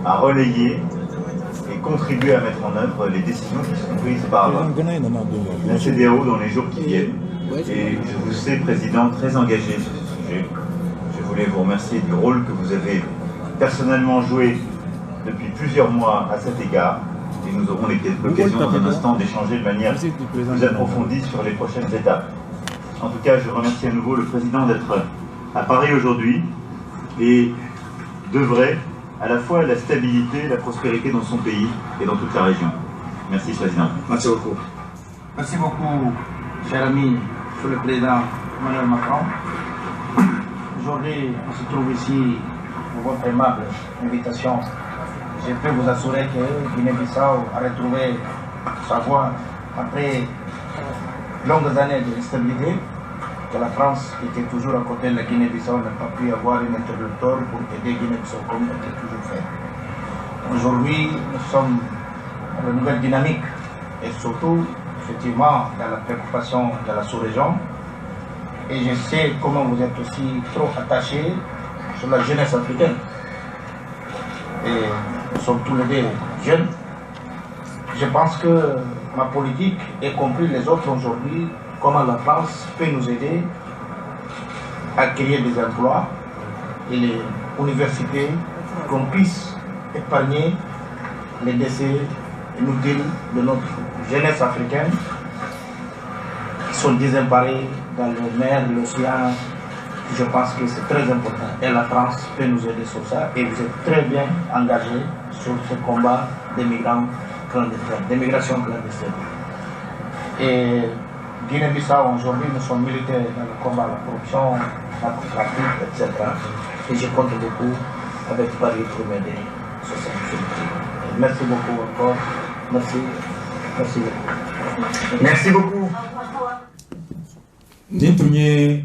à relayer et contribuer à mettre en œuvre les décisions qui seront prises par la CEDEAO dans les jours qui viennent. Et je vous sais, Président, très engagé sur ce sujet. Je voulais vous remercier du rôle que vous avez personnellement joué depuis plusieurs mois à cet égard. Et nous aurons l'occasion dans un instant d'échanger de manière plus approfondie sur les prochaines étapes. En tout cas, je remercie à nouveau le Président d'être à Paris aujourd'hui et d'œuvrer à la fois la stabilité et la prospérité dans son pays et dans toute la région. Merci, Président. Merci beaucoup. Merci beaucoup, cher ami, Monsieur le Président Emmanuel Macron. Aujourd'hui, on se trouve ici pour votre aimable invitation. Je peux vous assurer que Guinée-Bissau a retrouvé sa voie après longues années d'instabilité, que la France était toujours à côté de la Guinée-Bissau, n'a pas pu avoir un interlocuteur pour aider Guinée-Bissau comme elle a toujours fait. Aujourd'hui, nous sommes dans une nouvelle dynamique et surtout, effectivement, dans la préoccupation de la sous-région. Et je sais comment vous êtes aussi trop attachés sur la jeunesse africaine. Et nous sommes tous les deux jeunes. Je pense que ma politique, y compris les autres aujourd'hui, comment la France peut nous aider à créer des emplois et les universités, qu'on puisse épargner les décès inutiles de notre jeunesse africaine qui sont désemparés dans les mers, l'océan. Je pense que c'est très important et la France peut nous aider sur ça et vous êtes très bien engagés sur ce combat des migrants clandestins, des migrations clandestines. Et Guinée-Bissau, aujourd'hui, nous sommes militaires dans le combat à la corruption, la narcotrafic, etc. Et je compte beaucoup avec Paris pour m'aider sur cette chose. Merci beaucoup encore. Merci. Merci beaucoup. Merci beaucoup. Nintunye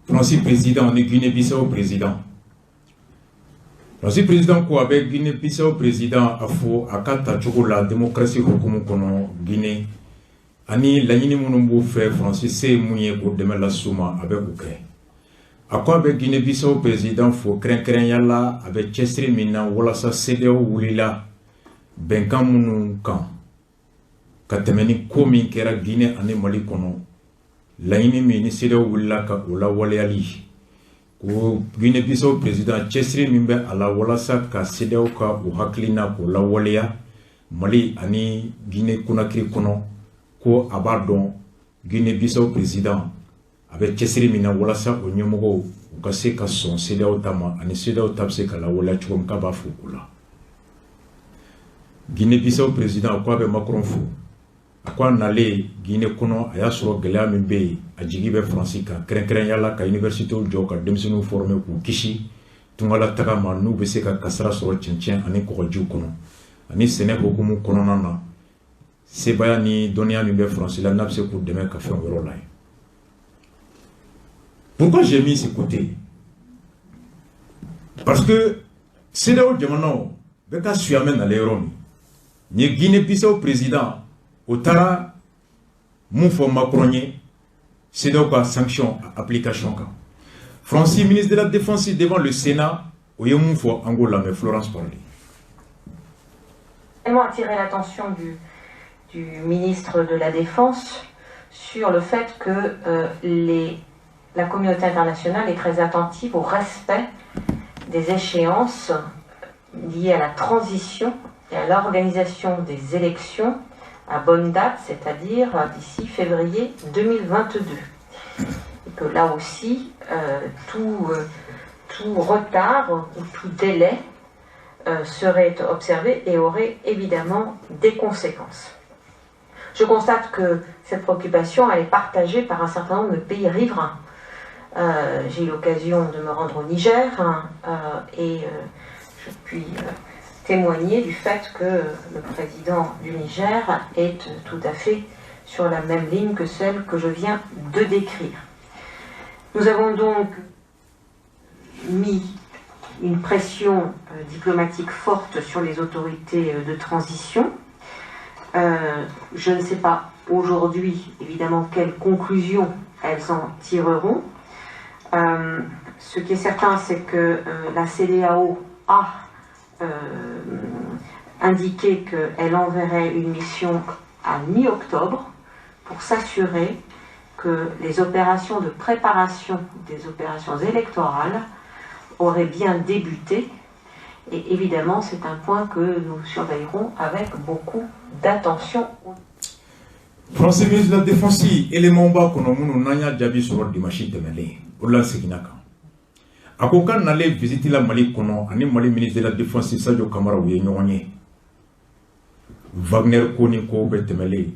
Francis président de Guinée-Bissau président. Francis président ko avec Guinée-Bissau président afo akata choko la démocratie hukumu kono Guinée. Ani laɲini minnu b'u fɛ Francis se mun ye k'o dɛmɛ las'u ma a bɛ k'o kɛ a ko a bɛ Guinée-Bissau président fo kɛrɛnkɛrɛnya la a bɛ cɛsiri min na walasa CEDEAO wulila bɛnkan minnu kan ka tɛmɛ ni ko min kɛra Guinée ani Mali kɔnɔ laɲini min ni CEDEAO wulila ka o lawaleyali ko Guinée-Bissau président cɛsiri min bɛ a la walasa ka CEDEAO ka o hakilina k'o lawaleya Mali ani Guinée Conakry kɔnɔ ko a b'a dɔn Guinée-Bissau président a bɛ cɛsiri min na walasa o ɲɛmɔgɔw u ka se ka sɔn CEDEAO ta ma ani CEDEAO ta bɛ se ka lawaleya cogo min k'a b'a fo o la Guinée-Bissau président ko a bɛ Macron fo a ko a nalen Guinée kɔnɔ a y'a sɔrɔ gɛlɛya min bɛ yen a jigi bɛ Faransi kan kɛrɛnkɛrɛnya la ka universitéw jɔ ka denmisɛnninw former k'u kisi tungala taga ma n'u bɛ se ka kasara sɔrɔ cɛncɛn ani kɔgɔjiw kɔnɔ ani sɛnɛ hukumu kɔnɔna na sebaya ni dɔnniya min bɛ Faransi la n'a bɛ se k'u dɛmɛ ka fɛn wɛrɛw la ye. Pourquoi j'ai mis ce côté? Parce que CEDEAO jamanaw bɛ ka suyamɛ nalen yɔrɔ min ni Guinée-Bissau président o taara mun fɔ Macron ye CEDEAO ka sanction application kan. Francis ministre de la Défense devant le Sénat o ye mun fɔ an k'o lamɛn Florence parler. Attirer l'attention du ministre de la Défense sur le fait que la communauté internationale est très attentive au respect des échéances liées à la transition et à l'organisation des élections à bonne date, c'est-à-dire d'ici février 2022. Et que là aussi, tout retard ou tout délai serait observé et aurait évidemment des conséquences. Je constate que cette préoccupation elle est partagée par un certain nombre de pays riverains. J'ai eu l'occasion de me rendre au Niger et je puis témoigner du fait que le président du Niger est tout à fait sur la même ligne que celle que je viens de décrire. Nous avons donc mis une pression diplomatique forte sur les autorités de transition. Je ne sais pas aujourd'hui, évidemment, quelles conclusions elles en tireront. Ce qui est certain, c'est que la CEDEAO a indiqué qu'elle enverrait une mission à mi-octobre pour s'assurer que les opérations de préparation des opérations électorales auraient bien débuté. Et évidemment, c'est un point que nous surveillerons avec beaucoup d'attention. Français ministre de la Défense, élément bas qu'on a nanya jabi sur le dimanche temele, ola seginaka. Akoka n'allait visiter la Mali kono, ani Mali ministre de la Défense Sadio Kamara ouye nyonye. Wagner koni ko betemele.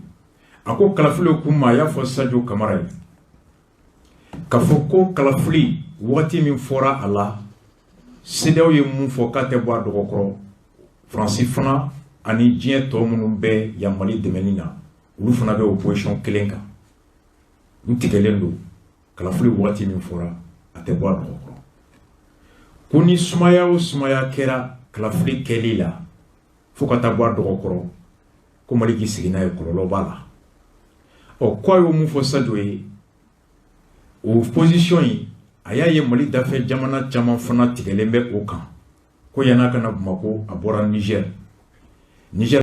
Ako kalafuli kuma ya fo Sadio Kamara. Kafoko kalafuli wati min fora ala. CEDEAO ye mun fo kate bwa dogokoro. Francis fana ani diɲɛ tɔ minnu bɛ ya Mali dɛmɛni na olu fana bɛ opposition kelen kan n tigɛlen don kalafili waati min fɔra a tɛ bɔ a dɔgɔkɔrɔ ko ni sumaya o sumaya kɛra kalafili kɛli la fo ka taa bɔ a dɔgɔkɔrɔ ko Mali k'i sigi n'a ye kɔlɔlɔ b'a la ɔ ko a y'o mun fɔ Sadio ye o position in a y'a ye Mali dafɛ jamana caman fana tigɛlen bɛ o kan ko yan'a kana Bamako a bɔra Niger